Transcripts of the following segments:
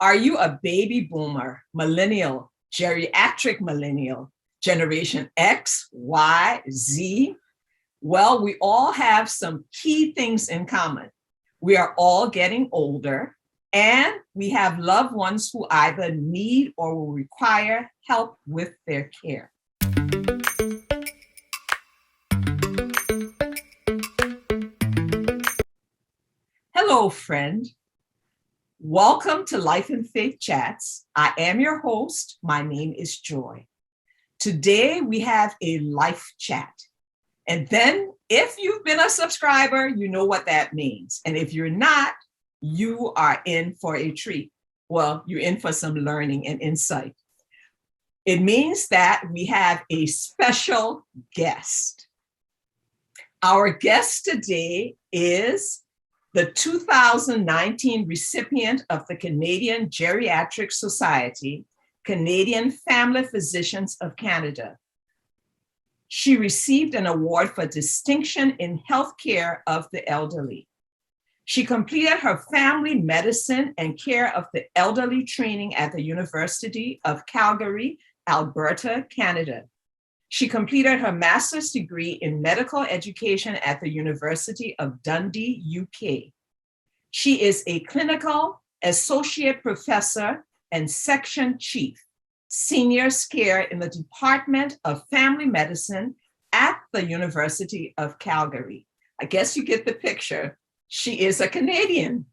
Are you a baby boomer, millennial, geriatric millennial, Generation X, Y, Z? Well, we all have some key things in common. We are all getting older, and we have loved ones who either need or will require help with their care. Hello, friend. Welcome to Life and Faith Chats. I am your host. My name is Joy. Today we have a life chat. And then if you've been a subscriber, you know what that means. And if you're not, you are in for a treat. Well, you're in for some learning and insight. It means that we have a special guest. Our guest today is the 2019 recipient of the Canadian Geriatric Society, Canadian Family Physicians of Canada. She received an award for distinction in healthcare of the elderly. She completed her family medicine and care of the elderly training at the University of Calgary, Alberta, Canada. She completed her master's degree in medical education at the University of Dundee, UK. She is a clinical associate professor and section chief, seniors care in the Department of Family Medicine at the University of Calgary. I guess you get the picture. She is a Canadian.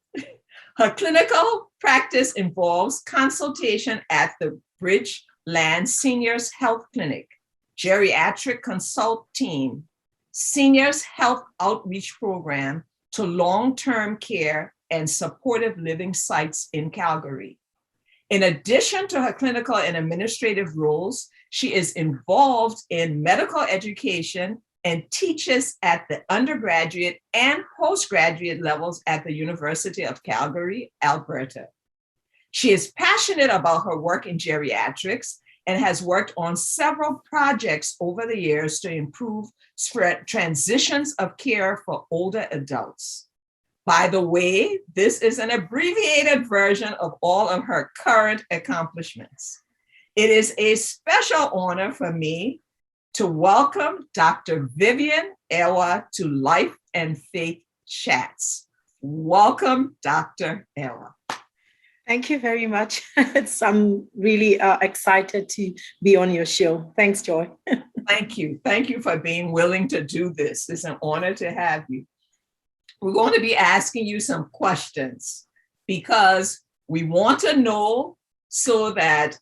Her clinical practice involves consultation at the Bridgeland Seniors Health Clinic, Geriatric Consult Team, Seniors Health Outreach Program to long-term care and supportive living sites in Calgary. In addition to her clinical and administrative roles, she is involved in medical education and teaches at the undergraduate and postgraduate levels at the University of Calgary, Alberta. She is passionate about her work in geriatrics and has worked on several projects over the years to improve transitions of care for older adults. By the way, this is an abbreviated version of all of her current accomplishments. It is a special honor for me to welcome Dr. Vivian Ewa to Life and Faith Chats. Welcome, Dr. Ewa. Thank you very much. I'm really excited to be on your show. Thanks, Joy. Thank you. Thank you for being willing to do this. It's an honor to have you. We're going to be asking you some questions because we want to know so that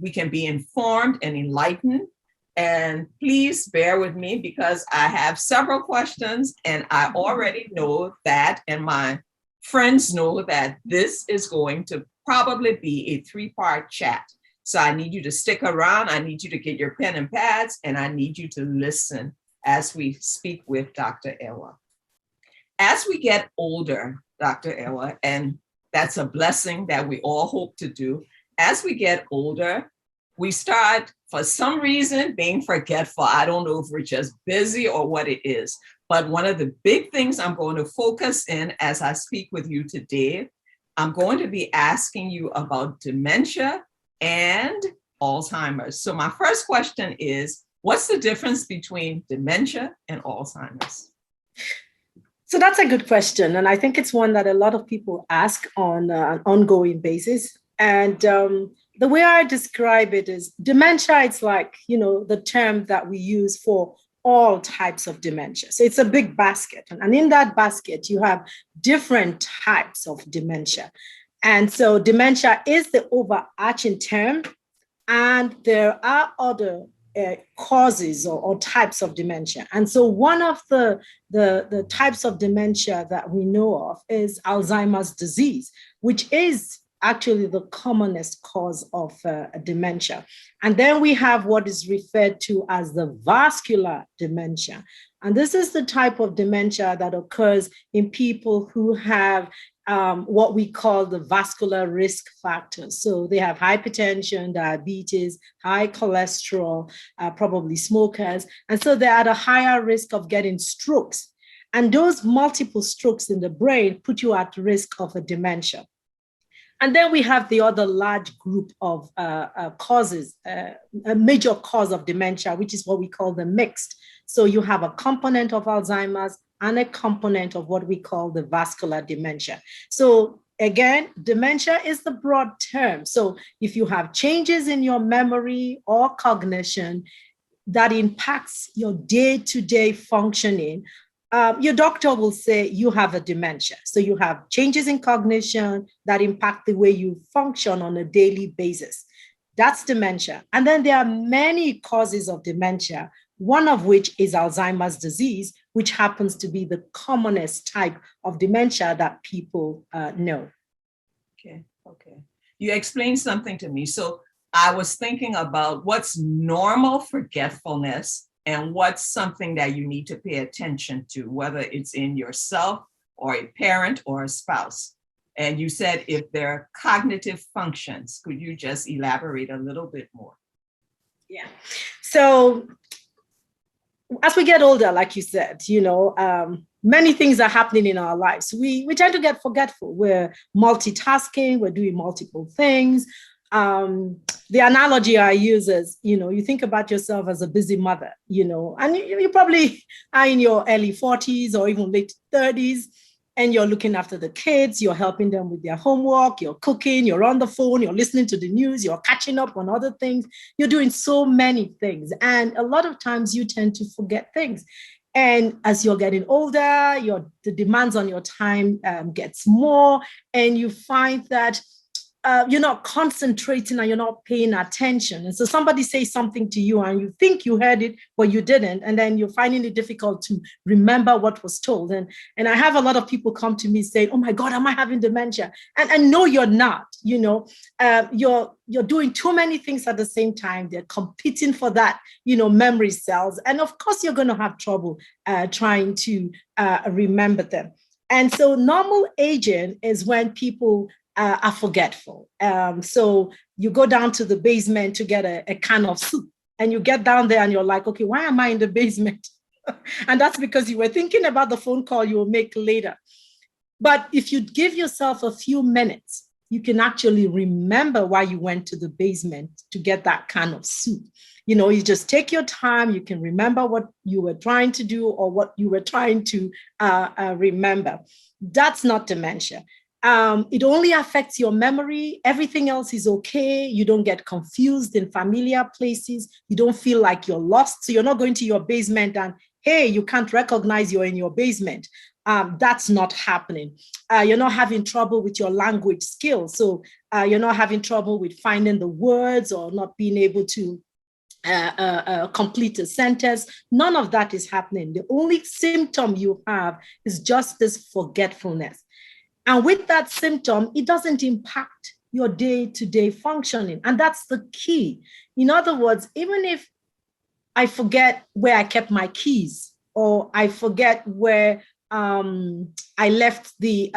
we can be informed and enlightened. And please bear with me because I have several questions and I already know that, and my friends know that this is going to probably be a 3-part chat. So I need you to stick around. I need you to get your pen and pads, and I need you to listen as we speak with Dr. Ewa. As we get older, Dr. Ewa, and that's a blessing that we all hope to do, as we get older, we start, for some reason, being forgetful. I don't know if we're just busy or what it is. But one of the big things I'm going to focus in as I speak with you today, I'm going to be asking you about dementia and Alzheimer's. So my first question is, what's the difference between dementia and Alzheimer's? So that's a good question. And I think it's one that a lot of people ask on an ongoing basis. And the way I describe it is dementia, it's like, the term that we use for all types of dementia. So it's a big basket. And in that basket, you have different types of dementia. And so dementia is the overarching term. And there are other causes or types of dementia. And so one of the types of dementia that we know of is Alzheimer's disease, which is actually the commonest cause of dementia. And then we have what is referred to as the vascular dementia. And this is the type of dementia that occurs in people who have what we call the vascular risk factors. So they have hypertension, diabetes, high cholesterol, probably smokers. And so they're at a higher risk of getting strokes. And those multiple strokes in the brain put you at risk of a dementia. And then we have the other large group of causes, a major cause of dementia, which is what we call the mixed. So you have a component of Alzheimer's and a component of what we call the vascular dementia. So again, dementia is the broad term. So if you have changes in your memory or cognition that impacts your day-to-day functioning, your doctor will say you have a dementia. So you have changes in cognition that impact the way you function on a daily basis. That's dementia. And then there are many causes of dementia, one of which is Alzheimer's disease, which happens to be the commonest type of dementia that people know. Okay. You explained something to me. So I was thinking about what's normal forgetfulness and what's something that you need to pay attention to, whether it's in yourself or a parent or a spouse. And you said if there are cognitive functions, could you just elaborate a little bit more? Yeah. So as we get older, like you said, many things are happening in our lives. We tend to get forgetful. We're multitasking, we're doing multiple things. The analogy I use is, you think about yourself as a busy mother, and you probably are in your early 40s or even late 30s, and you're looking after the kids, you're helping them with their homework, you're cooking, you're on the phone, you're listening to the news, you're catching up on other things. You're doing so many things. And a lot of times you tend to forget things. And as you're getting older, the demands on your time gets more, and you find that you're not concentrating and you're not paying attention. And so somebody says something to you and you think you heard it, but you didn't. And then you're finding it difficult to remember what was told. And I have a lot of people come to me saying, oh my God, am I having dementia? And no, you're not. You're doing too many things at the same time. They're competing for that, memory cells. And of course, you're going to have trouble trying to remember them. And so normal aging is when people are forgetful. So you go down to the basement to get a can of soup, and you get down there and you're like, okay, why am I in the basement? And that's because you were thinking about the phone call you will make later. But if you give yourself a few minutes, you can actually remember why you went to the basement to get that can of soup. You just take your time, you can remember what you were trying to do or what you were trying to remember. That's not dementia. It only affects your memory. Everything else is okay. You don't get confused in familiar places. You don't feel like you're lost. So you're not going to your basement and, hey, you can't recognize you're in your basement. That's not happening. You're not having trouble with your language skills. So you're not having trouble with finding the words or not being able to complete a sentence. None of that is happening. The only symptom you have is just this forgetfulness. And with that symptom, it doesn't impact your day-to-day functioning. And that's the key. In other words, even if I forget where I kept my keys, or I forget where I left the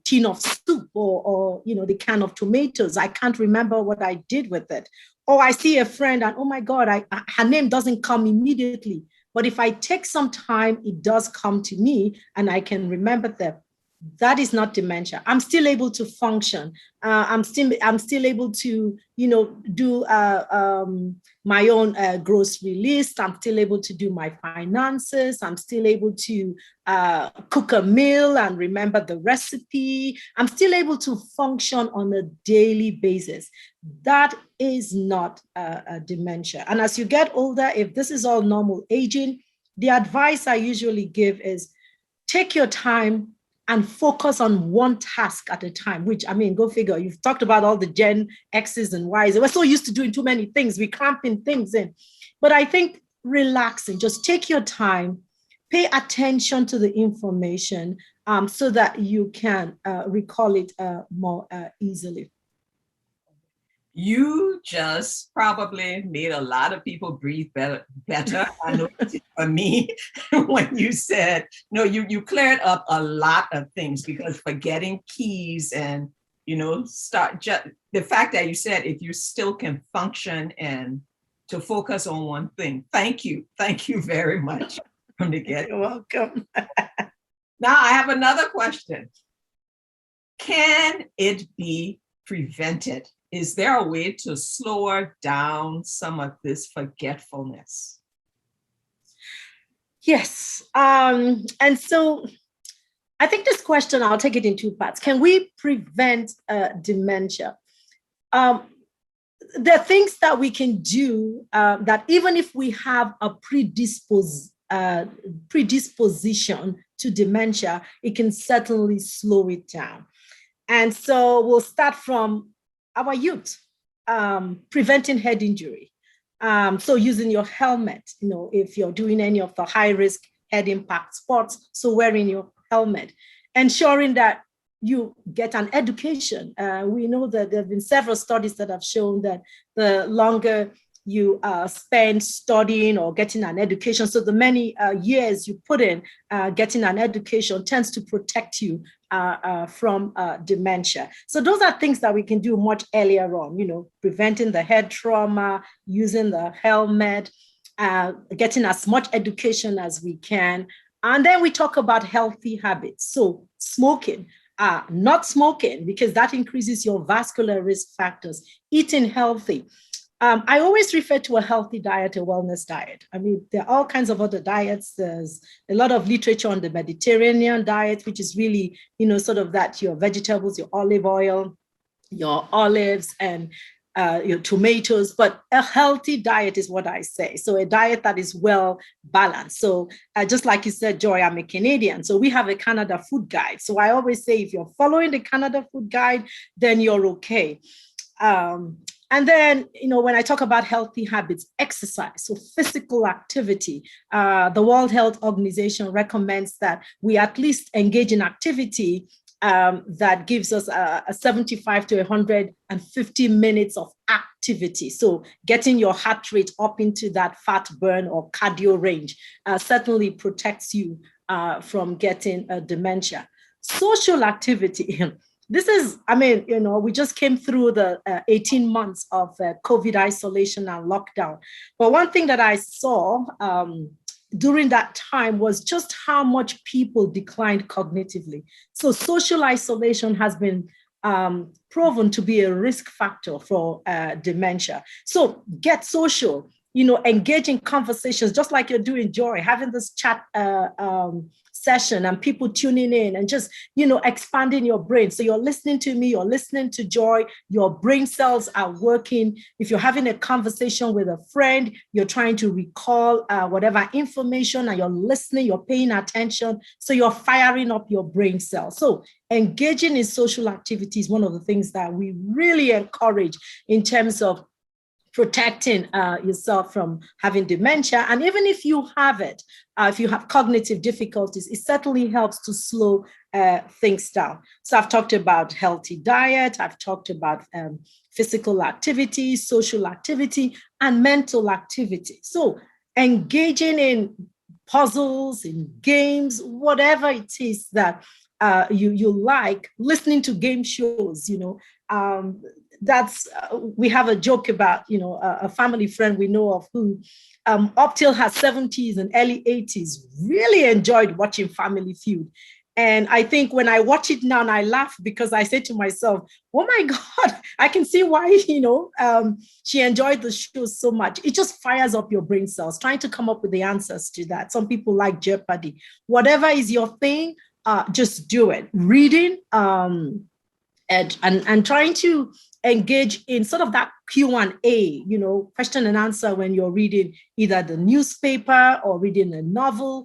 tin of soup or the can of tomatoes, I can't remember what I did with it. Or I see a friend and, oh my God, her name doesn't come immediately. But if I take some time, it does come to me and I can remember them. That is not dementia. I'm still able to function. I'm still able to, do my own grocery list. I'm still able to do my finances. I'm still able to cook a meal and remember the recipe. I'm still able to function on a daily basis. That is not a dementia. And as you get older, if this is all normal aging, the advice I usually give is take your time and focus on one task at a time, which, go figure, you've talked about all the Gen X's and Y's. We're so used to doing too many things, we're cramping things in. But I think relaxing, just take your time, pay attention to the information so that you can recall it more easily. You just probably made a lot of people breathe better. I know for me, when you said, no, you cleared up a lot of things, because forgetting keys and, the fact that you said if you still can function and to focus on one thing. Thank you. Thank you very much from the get. You're welcome. Now I have another question. Can it be prevent it? Is there a way to slow down some of this forgetfulness? Yes. And so I think this question, I'll take it in two parts. Can we prevent dementia? There are things that we can do that even if we have a predisposition to dementia, it can certainly slow it down. And so we'll start from our youth, preventing head injury. So using your helmet, if you're doing any of the high risk head impact sports, so wearing your helmet, ensuring that you get an education. We know that there have been several studies that have shown that the longer you spend studying or getting an education, so the many years you put in getting an education tends to protect you from dementia. So those are things that we can do much earlier on, preventing the head trauma, using the helmet, getting as much education as we can. And then we talk about healthy habits. So smoking, not smoking, because that increases your vascular risk factors, eating healthy. I always refer to a healthy diet, a wellness diet. I mean, there are all kinds of other diets. There's a lot of literature on the Mediterranean diet, which is really, sort of that your vegetables, your olive oil, your olives, and your tomatoes, but a healthy diet is what I say. So a diet that is well balanced. So just like you said, Joy, I'm a Canadian. So we have a Canada food guide. So I always say, if you're following the Canada food guide, then you're okay. And then, when I talk about healthy habits, exercise, so physical activity, the World Health Organization recommends that we at least engage in activity that gives us a 75 to 150 minutes of activity. So getting your heart rate up into that fat burn or cardio range certainly protects you from getting dementia. Social activity. This is, we just came through the 18 months of COVID isolation and lockdown. But one thing that I saw during that time was just how much people declined cognitively. So social isolation has been proven to be a risk factor for dementia. So get social, engage in conversations, just like you're doing, Joy, having this chat session and people tuning in and just, expanding your brain. So you're listening to me, you're listening to Joy, your brain cells are working. If you're having a conversation with a friend, you're trying to recall whatever information and you're listening, you're paying attention. So you're firing up your brain cells. So engaging in social activity is one of the things that we really encourage in terms of protecting yourself from having dementia. And even if you have it, if you have cognitive difficulties, it certainly helps to slow things down. So I've talked about healthy diet, I've talked about physical activity, social activity, and mental activity. So engaging in puzzles, in games, whatever it is that you like, listening to game shows, we have a joke about, a family friend we know of who up till her 70s and early 80s really enjoyed watching Family Feud. And I think when I watch it now and I laugh because I say to myself, oh my God, I can see why, she enjoyed the show so much. It just fires up your brain cells, trying to come up with the answers to that. Some people like Jeopardy. Whatever is your thing, just do it. Reading and trying to engage in sort of that Q&A, question and answer when you're reading either the newspaper or reading a novel,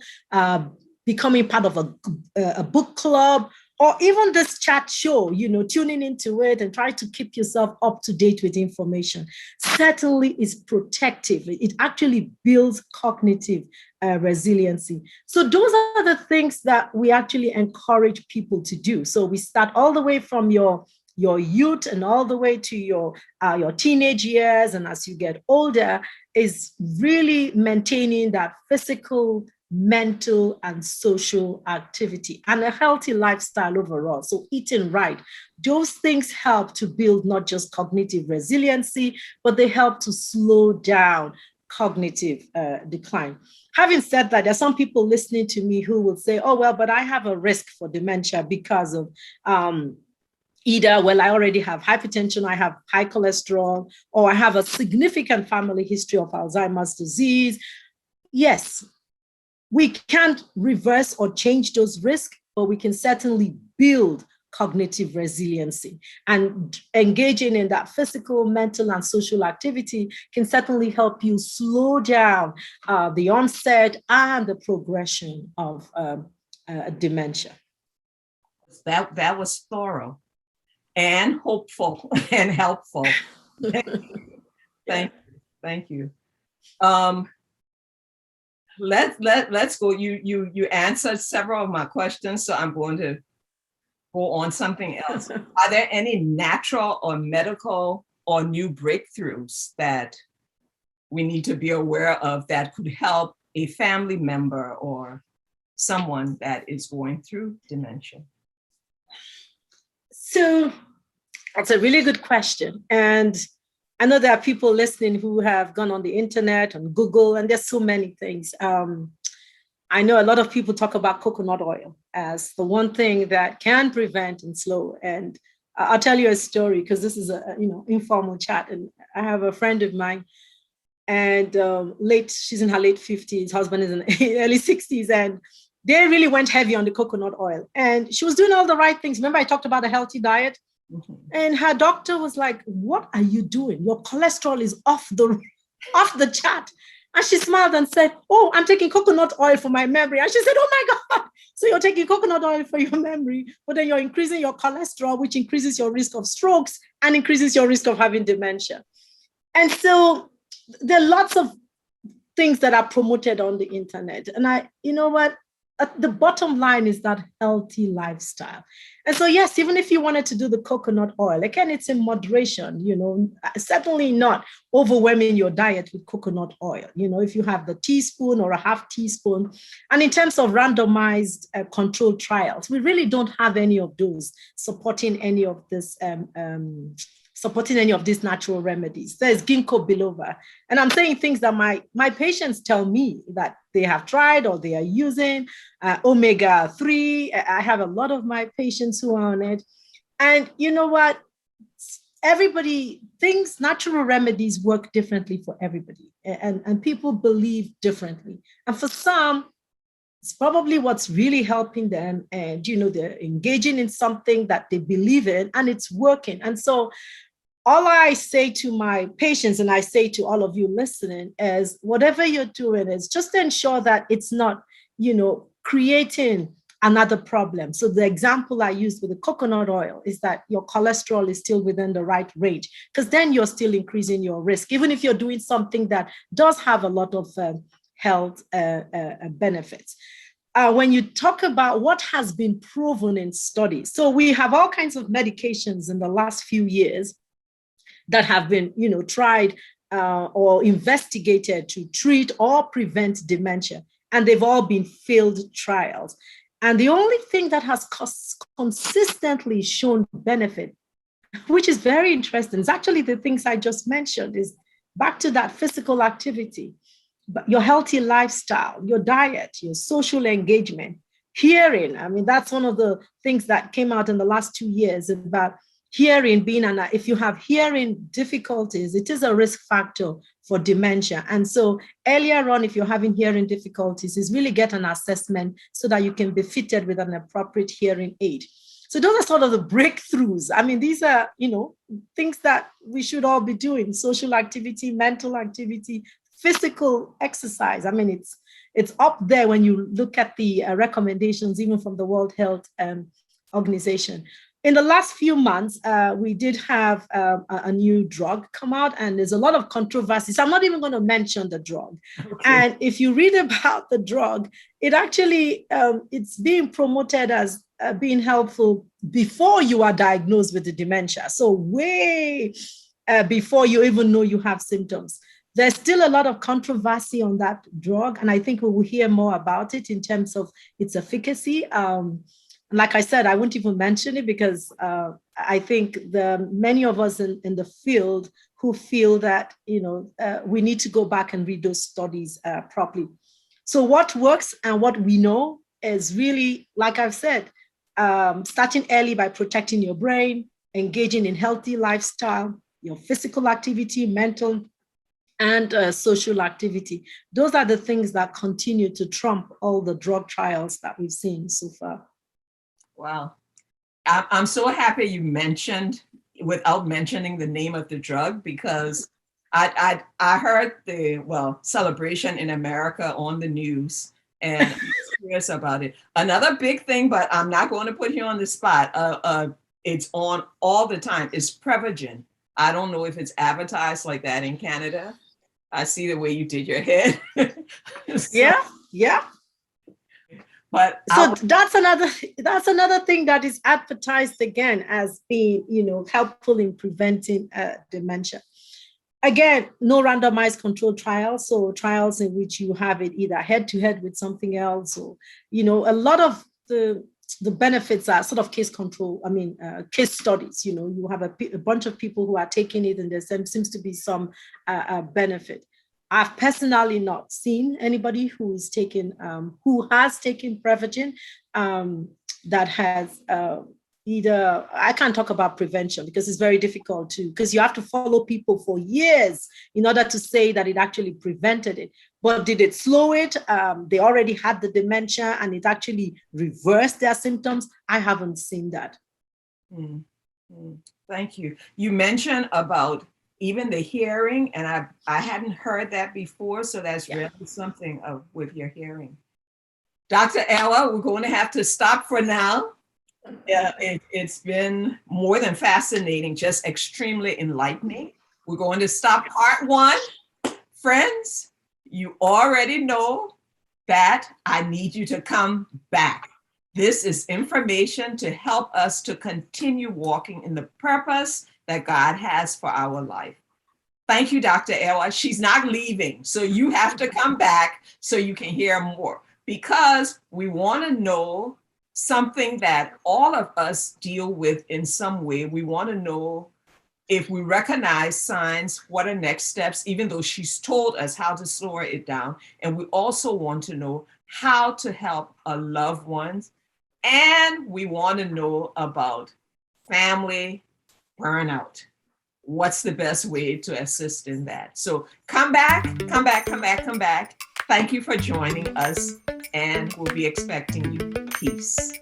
becoming part of a book club, or even this chat show, tuning into it and try to keep yourself up to date with information, certainly is protective. It actually builds cognitive resiliency. So those are the things that we actually encourage people to do. So we start all the way from your youth and all the way to your teenage years. And as you get older, is really maintaining that physical, mental, and social activity and a healthy lifestyle overall. So eating right, those things help to build not just cognitive resiliency, but they help to slow down cognitive decline. Having said that, there's some people listening to me who will say, oh, well, but I have a risk for dementia because of either, well, I already have hypertension, I have high cholesterol, or I have a significant family history of Alzheimer's disease. Yes, we can't reverse or change those risks, but we can certainly build cognitive resiliency. And engaging in that physical, mental, and social activity can certainly help you slow down the onset and the progression of dementia. That was thorough and hopeful and helpful. Thank you. Let's go. You answered several of my questions, so I'm going to go on something else. Are there any natural or medical or new breakthroughs that we need to be aware of that could help a family member or someone that is going through dementia? So that's a really good question. And I know there are people listening who have gone on the internet, on Google, and there's so many things. I know a lot of people talk about coconut oil as the one thing that can prevent and slow. And I'll tell you a story because this is a informal chat. And I have a friend of mine, and she's in her late 50s, husband is in early 60s, and they really went heavy on the coconut oil. And she was doing all the right things. Remember I talked about a healthy diet? Mm-hmm. And her doctor was like, what are you doing? Your cholesterol is off the chart. And she smiled and said, oh, I'm taking coconut oil for my memory. And she said, oh my God, so you're taking coconut oil for your memory, but then you're increasing your cholesterol, which increases your risk of strokes and increases your risk of having dementia. And so there are lots of things that are promoted on the internet. And you know what? The bottom line is that healthy lifestyle. And so, yes, even if you wanted to do the coconut oil, again, it's in moderation, certainly not overwhelming your diet with coconut oil. If you have the teaspoon or a half teaspoon. And in terms of randomized controlled trials, we really don't have any of those supporting any of this these natural remedies. There's ginkgo biloba. And I'm saying things that my patients tell me that they have tried or they are using, omega-3. I have a lot of my patients who are on it. And you know what? Natural remedies work differently for everybody. And people believe differently. And for some, it's probably what's really helping them. And, they're engaging in something that they believe in and it's working. And so all I say to my patients, and I say to all of you listening, is whatever you're doing is just ensure that it's not, creating another problem. So the example I used with the coconut oil is that your cholesterol is still within the right range, because then you're still increasing your risk, even if you're doing something that does have a lot of health benefits. When you talk about what has been proven in studies, so we have all kinds of medications in the last few years that have been, tried or investigated to treat or prevent dementia. And they've all been failed trials. And the only thing that has consistently shown benefit, which is very interesting, is actually the things I just mentioned, is back to that physical activity, but your healthy lifestyle, your diet, your social engagement, hearing. I mean, that's one of the things that came out in the last 2 years about hearing being if you have hearing difficulties, it is a risk factor for dementia. And so earlier on, if you're having hearing difficulties, is really get an assessment so that you can be fitted with an appropriate hearing aid. So those are sort of the breakthroughs. I mean, these are, things that we should all be doing: social activity, mental activity, physical exercise. I mean, it's up there when you look at the recommendations, even from the World Health Organization. In the last few months, we did have a new drug come out, and there's a lot of controversy. So I'm not even going to mention the drug. Okay. And if you read about the drug, it actually, it's being promoted as being helpful before you are diagnosed with the dementia. So way before you even know you have symptoms. There's still a lot of controversy on that drug, and I think we will hear more about it in terms of its efficacy. Like I said, I won't even mention it because I think many of us in the field who feel that, we need to go back and read those studies properly. So what works and what we know is really, like I've said, starting early by protecting your brain, engaging in healthy lifestyle, your physical activity, mental and social activity. Those are the things that continue to trump all the drug trials that we've seen so far. Wow. I'm so happy you mentioned, without mentioning the name of the drug, because I heard the celebration in America on the news, and I'm curious about it. Another big thing, but I'm not going to put you on the spot. It's on all the time. Is Prevagen. I don't know if it's advertised like that in Canada. I see the way you did your head. So, yeah. But so that's another thing that is advertised again as being, helpful in preventing dementia. Again, no randomized controlled trials, so trials in which you have it either head to head with something else, or a lot of the benefits are sort of case studies. You have a bunch of people who are taking it, and there seems to be some benefit. I've personally not seen anybody who has taken Prevagen that has either. I can't talk about prevention because it's very difficult because you have to follow people for years in order to say that it actually prevented it. But did it slow it? They already had the dementia and it actually reversed their symptoms. I haven't seen that. Thank you. You mentioned about even the hearing, and I hadn't heard that before, so that's really something with your hearing. Dr. Ella, we're going to have to stop for now. It's been more than fascinating, just extremely enlightening. We're going to stop part 1. Friends, you already know that I need you to come back. This is information to help us to continue walking in the purpose that God has for our life. Thank you, Dr. Ella. She's not leaving, so you have to come back so you can hear more, because we want to know something that all of us deal with in some way. We want to know if we recognize signs, what are next steps, even though she's told us how to slow it down. And we also want to know how to help our loved ones. And we want to know about family burnout. What's the best way to assist in that? So come back. Thank you for joining us, and we'll be expecting you. Peace.